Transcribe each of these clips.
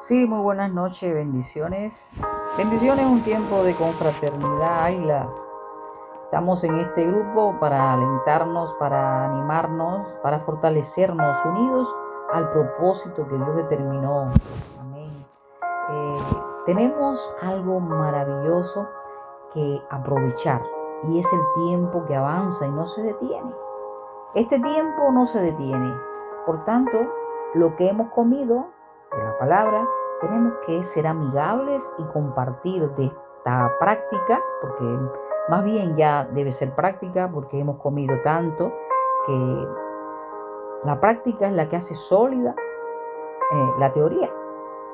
Sí, muy buenas noches, bendiciones. Bendiciones, un tiempo de confraternidad, Águila. Estamos en este grupo para alentarnos, para animarnos, para fortalecernos, unidos al propósito que Dios determinó. Amén. Eh, Tenemos algo maravilloso que aprovechar y es el tiempo que avanza y no se detiene. Este tiempo no se detiene. Por tanto, lo que hemos comido de la palabra, tenemos que ser amigables y compartir de esta práctica, porque más bien ya debe ser práctica, porque hemos comido tanto que la práctica es la que hace sólida la teoría.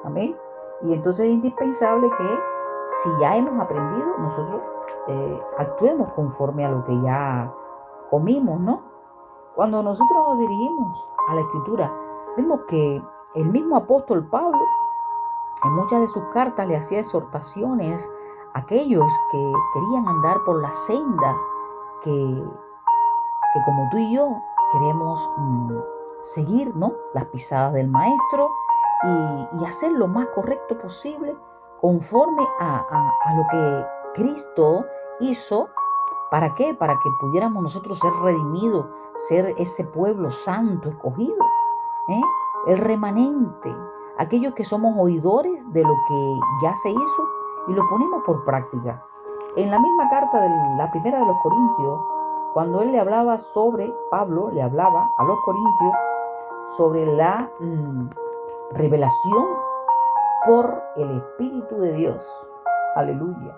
Amén. Y entonces es indispensable que si ya hemos aprendido, nosotros actuemos conforme a lo que ya comimos, ¿no? Cuando nosotros nos dirigimos a la Escritura, vemos que el mismo apóstol Pablo, en muchas de sus cartas, le hacía exhortaciones a aquellos que querían andar por las sendas que, que como tú y yo queremos seguir, ¿no? Las pisadas del Maestro y hacer lo más correcto posible conforme a lo que Cristo hizo. ¿Para qué? Para que pudiéramos nosotros ser redimidos, ser ese pueblo santo, escogido, ¿eh? El remanente, aquellos que somos oidores de lo que ya se hizo y lo ponemos por práctica. En la misma carta de la primera de los Corintios, cuando él le hablaba sobre, Pablo le hablaba a los Corintios sobre la revelación por el Espíritu de Dios. Aleluya.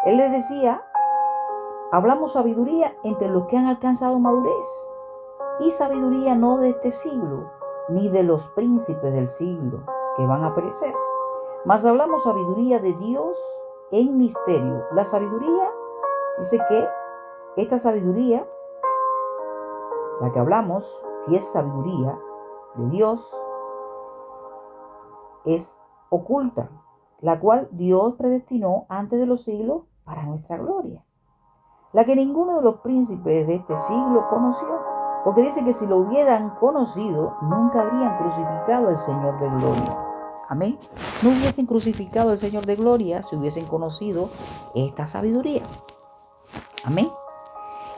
Él les decía: hablamos sabiduría entre los que han alcanzado madurez, y sabiduría no de este siglo, ni de los príncipes del siglo, que van a perecer. Mas hablamos sabiduría de Dios en misterio. La sabiduría, dice que esta sabiduría, la que hablamos, si es sabiduría de Dios, es oculta, la cual Dios predestinó antes de los siglos para nuestra gloria, la que ninguno de los príncipes de este siglo conoció, porque dice que si lo hubieran conocido, nunca habrían crucificado al Señor de gloria. Amén. No hubiesen crucificado al Señor de gloria si hubiesen conocido esta sabiduría. Amén.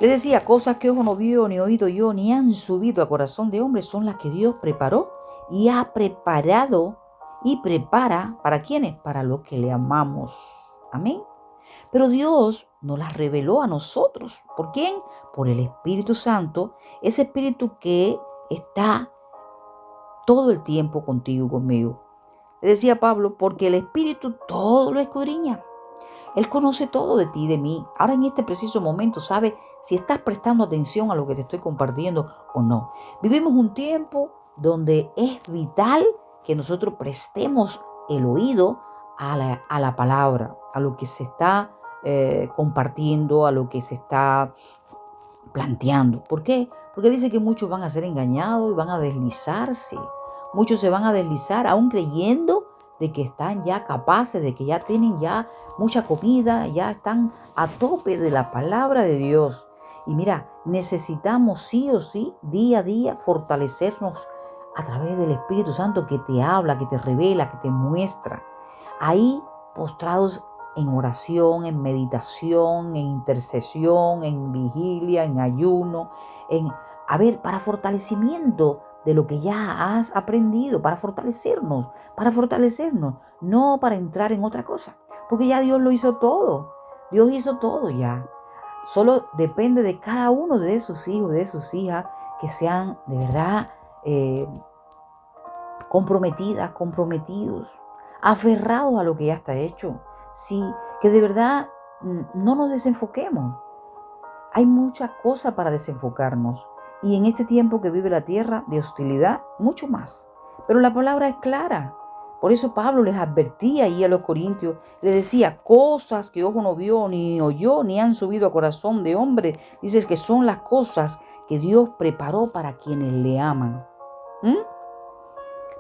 Le decía: cosas que ojo no vio, ni oído yo, ni han subido a corazón de hombre, son las que Dios preparó y ha preparado y prepara. ¿Para quiénes? Para los que le amamos. Amén. Pero Dios nos las reveló a nosotros. ¿Por quién? Por el Espíritu Santo, ese Espíritu que está todo el tiempo contigo y conmigo. Le decía Pablo: porque el Espíritu todo lo escudriña. Él conoce todo de ti y de mí. Ahora, en este preciso momento, sabe si estás prestando atención a lo que te estoy compartiendo o no. Vivimos un tiempo donde es vital que nosotros prestemos el oído a la palabra, a lo que se está compartiendo, a lo que se está planteando. ¿Por qué? Porque dice que muchos van a ser engañados y van a deslizarse. Muchos se van a deslizar aún creyendo de que están ya capaces, de que ya tienen ya mucha comida, ya están a tope de la palabra de Dios. Y mira, necesitamos sí o sí, día a día, fortalecernos a través del Espíritu Santo que te habla, que te revela, que te muestra. Ahí, postrados en oración, en meditación, en intercesión, en vigilia, en ayuno, para fortalecimiento de lo que ya has aprendido, para fortalecernos, no para entrar en otra cosa, porque ya Dios lo hizo todo. Dios hizo todo ya. Solo depende de cada uno de sus hijos, de sus hijas, que sean de verdad comprometidos, aferrados a lo que ya está hecho. Sí, que de verdad no nos desenfoquemos. Hay muchas cosas para desenfocarnos. Y en este tiempo que vive la tierra de hostilidad, mucho más. Pero la palabra es clara. Por eso Pablo les advertía ahí a los corintios, les decía: cosas que ojo no vio, ni oyó, ni han subido a corazón de hombre. Dice que son las cosas que Dios preparó para quienes le aman.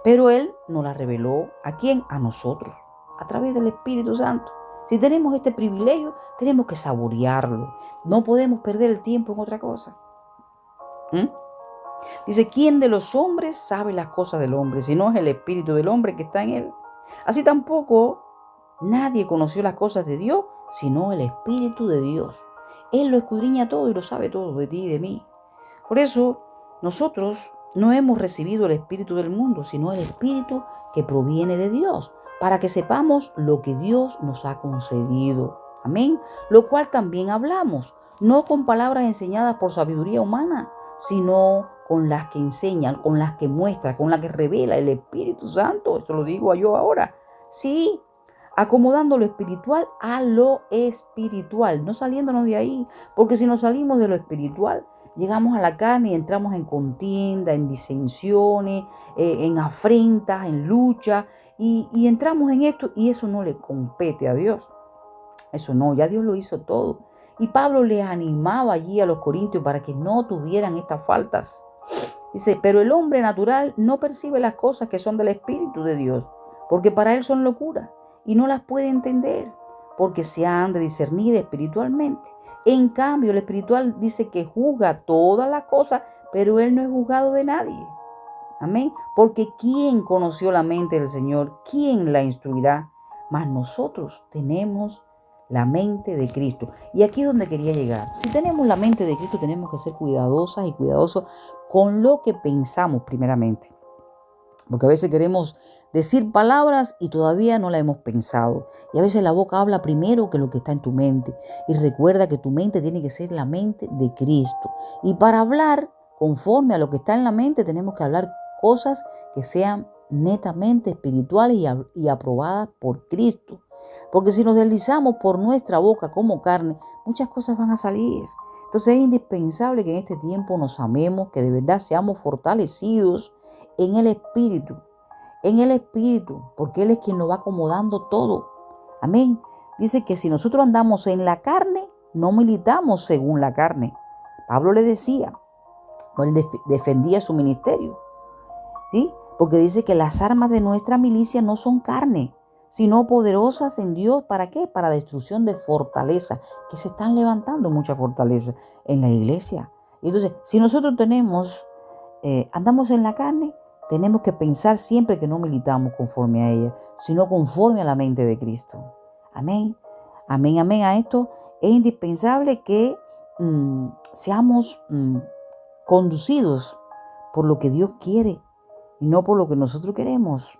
Pero Él nos la reveló. ¿A quién? A nosotros, a través del Espíritu Santo. Si tenemos este privilegio, tenemos que saborearlo. No podemos perder el tiempo en otra cosa. Dice: ¿quién de los hombres sabe las cosas del hombre? Si no es el Espíritu del hombre que está en él. Así tampoco nadie conoció las cosas de Dios, sino el Espíritu de Dios. Él lo escudriña todo y lo sabe todo de ti y de mí. Por eso, nosotros no hemos recibido el espíritu del mundo, sino el espíritu que proviene de Dios, para que sepamos lo que Dios nos ha concedido. Amén. Lo cual también hablamos, no con palabras enseñadas por sabiduría humana, sino con las que enseñan, con las que muestra, con las que revela el Espíritu Santo. Eso lo digo yo ahora. Sí, acomodando lo espiritual a lo espiritual, no saliéndonos de ahí, porque si nos salimos de lo espiritual, llegamos a la carne y entramos en contienda, en disensiones, en afrentas, en lucha, y entramos en esto, y eso no le compete a Dios. Eso no, ya Dios lo hizo todo. Y Pablo les animaba allí a los corintios para que no tuvieran estas faltas. Dice, pero el hombre natural no percibe las cosas que son del Espíritu de Dios, porque para él son locura, y no las puede entender, porque se han de discernir espiritualmente. En cambio, el espiritual dice que juzga todas las cosas, pero él no es juzgado de nadie. Amén. Porque ¿quién conoció la mente del Señor? ¿Quién la instruirá? Mas nosotros tenemos la mente de Cristo. Y aquí es donde quería llegar. Si tenemos la mente de Cristo, tenemos que ser cuidadosas y cuidadosos con lo que pensamos primeramente. Porque a veces queremos decir palabras y todavía no la hemos pensado. Y a veces la boca habla primero que lo que está en tu mente. Y recuerda que tu mente tiene que ser la mente de Cristo. Y para hablar conforme a lo que está en la mente, tenemos que hablar cosas que sean netamente espirituales y aprobadas por Cristo. Porque si nos deslizamos por nuestra boca como carne, muchas cosas van a salir. Entonces es indispensable que en este tiempo nos amemos, que de verdad seamos fortalecidos en el Espíritu, porque Él es quien nos va acomodando todo. Amén. Dice que si nosotros andamos en la carne, no militamos según la carne. Pablo le decía, él defendía su ministerio, ¿sí? Porque dice que las armas de nuestra milicia no son carne, sino poderosas en Dios. ¿Para qué? Para destrucción de fortaleza, que se están levantando muchas fortalezas en la iglesia. Entonces, si nosotros andamos en la carne, tenemos que pensar siempre que no militamos conforme a ella, sino conforme a la mente de Cristo. Amén. Amén, amén. A esto es indispensable que seamos conducidos por lo que Dios quiere y no por lo que nosotros queremos.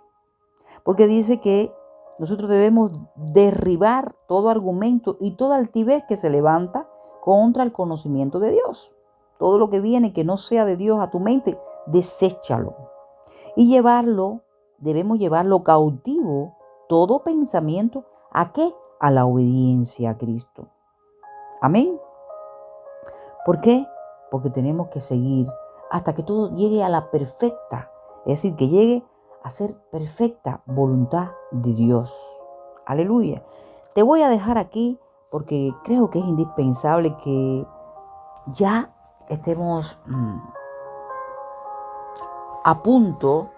Porque dice que nosotros debemos derribar todo argumento y toda altivez que se levanta contra el conocimiento de Dios. Todo lo que viene que no sea de Dios a tu mente, deséchalo. Y debemos llevarlo cautivo, todo pensamiento, ¿a qué? A la obediencia a Cristo. Amén. ¿Por qué? Porque tenemos que seguir hasta que todo llegue a la perfecta, es decir, que llegue a ser perfecta voluntad de Dios. Aleluya. Te voy a dejar aquí porque creo que es indispensable que ya estemos a punto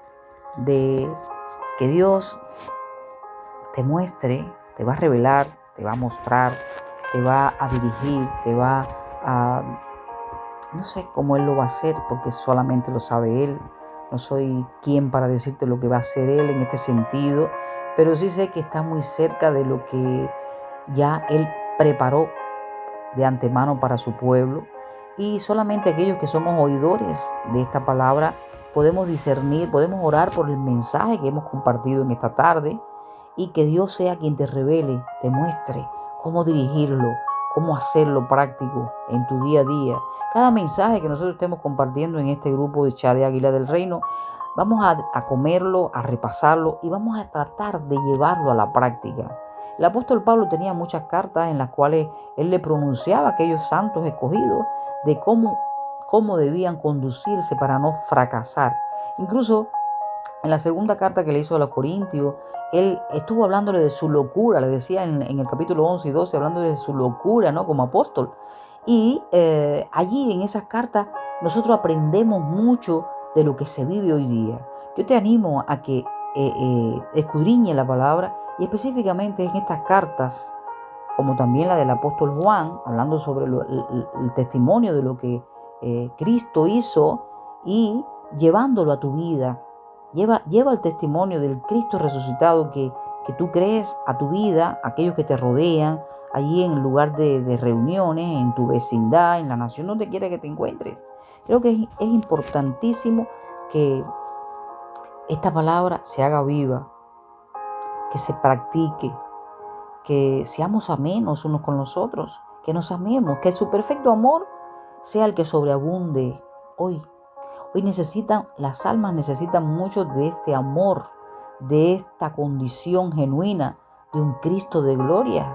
de que Dios te muestre, te va a revelar, te va a mostrar, te va a dirigir, te va a... No sé cómo Él lo va a hacer porque solamente lo sabe Él. No soy quien para decirte lo que va a hacer Él en este sentido, pero sí sé que está muy cerca de lo que ya Él preparó de antemano para su pueblo. Y solamente aquellos que somos oidores de esta palabra podemos discernir, podemos orar por el mensaje que hemos compartido en esta tarde y que Dios sea quien te revele, te muestre cómo dirigirlo, cómo hacerlo práctico en tu día a día. Cada mensaje que nosotros estemos compartiendo en este grupo de Chat de Águila del Reino, vamos a comerlo, a repasarlo y vamos a tratar de llevarlo a la práctica. El apóstol Pablo tenía muchas cartas en las cuales él le pronunciaba a aquellos santos escogidos de cómo debían conducirse para no fracasar. Incluso en la segunda carta que le hizo a los Corintios, él estuvo hablándole de su locura, le decía en el capítulo 11 y 12, hablando de su locura, ¿no? Como apóstol. Y allí en esas cartas nosotros aprendemos mucho de lo que se vive hoy día. Yo te animo a que escudriñe la palabra y específicamente en estas cartas, como también la del apóstol Juan, hablando sobre el testimonio de lo que Cristo hizo y llevándolo a tu vida, Lleva el testimonio del Cristo resucitado que tú crees a tu vida, a aquellos que te rodean, allí en el lugar de reuniones, en tu vecindad, en la nación donde quiera que te encuentres. Creo que es importantísimo que esta palabra se haga viva, que se practique, que seamos amenos unos con los otros, que nos amemos, que su perfecto amor sea el que sobreabunde hoy. Hoy las almas necesitan mucho de este amor, de esta condición genuina de un Cristo de gloria